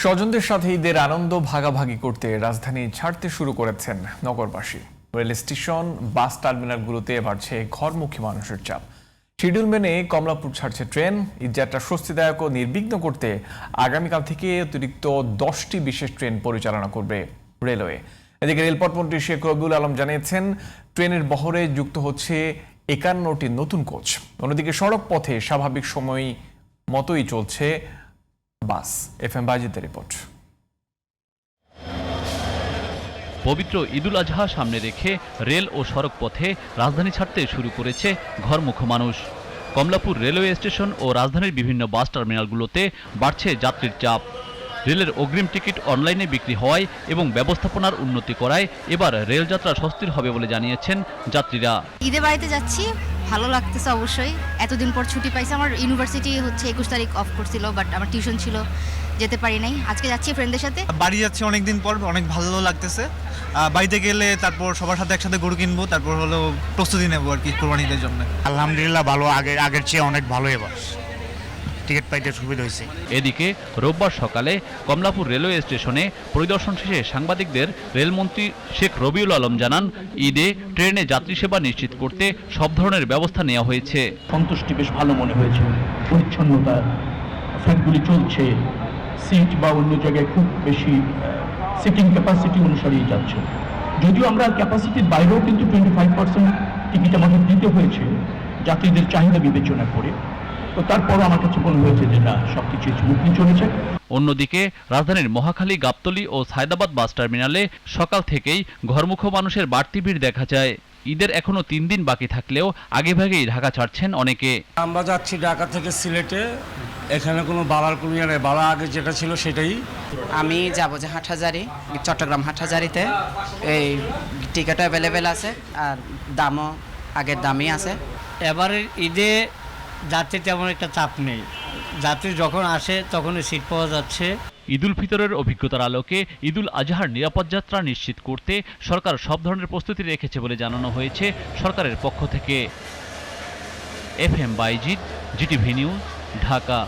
স্বজনদের সাথে ঈদের আনন্দ ভাগাভাগি করতে রাজধানী ছাড়তে শুরু করেছেন নগরবাসী। রেল স্টেশন, বাস টার্মিনালগুলোতে বাড়ছে ঘরমুখী মানুষের চাপ। শিডিউল মেনে কমলাপুর ছাড়ছে ট্রেন। ঈদযাত্রা স্বস্তিদায়ক ও নির্বিঘ্ন করতে আগামীকাল থেকে অতিরিক্ত 10টি বিশেষ ট্রেন পরিচালনা করবে রেলওয়ে। এদিকে রেলপথ মন্ত্রী শেখ রবিউল আলম জানিয়েছেন, ট্রেনের বহরে যুক্ত হচ্ছে 51টি নতুন কোচ। অন্যদিকে সড়ক পথে স্বাভাবিক সময় মতোই চলছে বাস। FM বাজিতের report. পবিত্র ঈদুল আজহা সামনে রেখে রেল ও সড়ক পথে রাজধানী ছাড়তে শুরু করেছে ঘরমুখো মানুষ। কমলাপুর রেলওয়ে স্টেশন ও রাজধানীর বিভিন্ন বাস টার্মিনালগুলোতে বাড়ছে যাত্রীর চাপ। রেলের অগ্রিম টিকিট অনলাইনে বিক্রি হওয়ায় এবং ব্যবস্থাপনার উন্নতি করায় এবার রেলযাত্রা স্বস্তির হবে বলে জানিয়েছেন যাত্রীরা। ঈদে বাড়িতে যাচ্ছি, ভালো লাগতেছে অবশ্যই। এতদিন পর ছুটি পাইছি। আমার ইউনিভার্সিটি 21 তারিখ অফ করছিল, বাট আমার টিউশন ছিল, যেতে পারি নাই। আজকে যাচ্ছি ফ্রেন্ডদের সাথে। বাড়ি যাচ্ছি অনেকদিন পর, অনেক ভালো লাগতেছে। বাড়িতে গেলে তারপর সবার সাথে একসাথে গরু কিনবো, তারপর হলো প্রস্তুতি নেবো আর কি কোরবানিদের জন্য। আলহামদুলিল্লাহ ভালো, আগের চেয়ে অনেক ভালো এবার টিকিট পাইতে সুবিধা হয়েছে। এদিকে রোববার সকালে কমলাপুর রেলওয়ে স্টেশনে পরিদর্শন শেষে সাংবাদিকদের রেলমন্ত্রী শেখ রবিউল আলম জানান, ঈদে ট্রেনে যাত্রী সেবা নিশ্চিত করতে সব ধরনের ব্যবস্থা নেওয়া হয়েছে। সন্তুষ্টি বেশ ভালো মনে হয়েছে। পরিচ্ছন্নতা, ফ্যানগুলি চলছে, সিট বা অন্য জায়গায় খুব বেশি সিটিং ক্যাপাসিটি অনুসারেই যাচ্ছে। যদিও আমরা ক্যাপাসিটির বাইরেও কিন্তু 25% টিকিট আমাদের দিতে হয়েছে যাত্রীদের চাহিদা বিবেচনা করে। তো তারপরও আমার কাছে মনে হয়েছে যে না, সবকিছু স্মুথলি চলেছে। অন্যদিকে রাজধানীর মহাখালী, গাবতলী ও সায়দাবাদ বাস টার্মিনালে সকাল থেকেই ঘরমুখো মানুষের বাড়তি ভিড় দেখা যায়। ঈদের এখনো 3 দিন বাকি থাকলেও আগেভাগেই ঢাকা ছাড়ছেন অনেকে। আমরা যাচ্ছি ঢাকা থেকে সিলেটে। এখানে কোনো বাড়ার কোনো ইয়ে নেই, বাড়া আগে যেটা ছিল সেটাই। আমি যাব যে হাটহাজারি, চট্টগ্রাম হাটহাজারিতে। এই টিকিটও অ্যাভেলেবেল আছে আর দামও আগের দামই আছে। এবারের ঈদে যাত্রী তেমন একটা চাপ নেই। যাত্রী যখন আসে তখনই সিট পাওয়া যাচ্ছে। ঈদুল ফিতরের অভিজ্ঞতার আলোকে ঈদুল আজহার নিরাপদ যাত্রা নিশ্চিত করতে সরকার সব ধরনের প্রস্তুতি রেখেছে বলে জানানো হয়েছে সরকারের পক্ষ থেকে। FM Baijit, GTV news, Dhaka.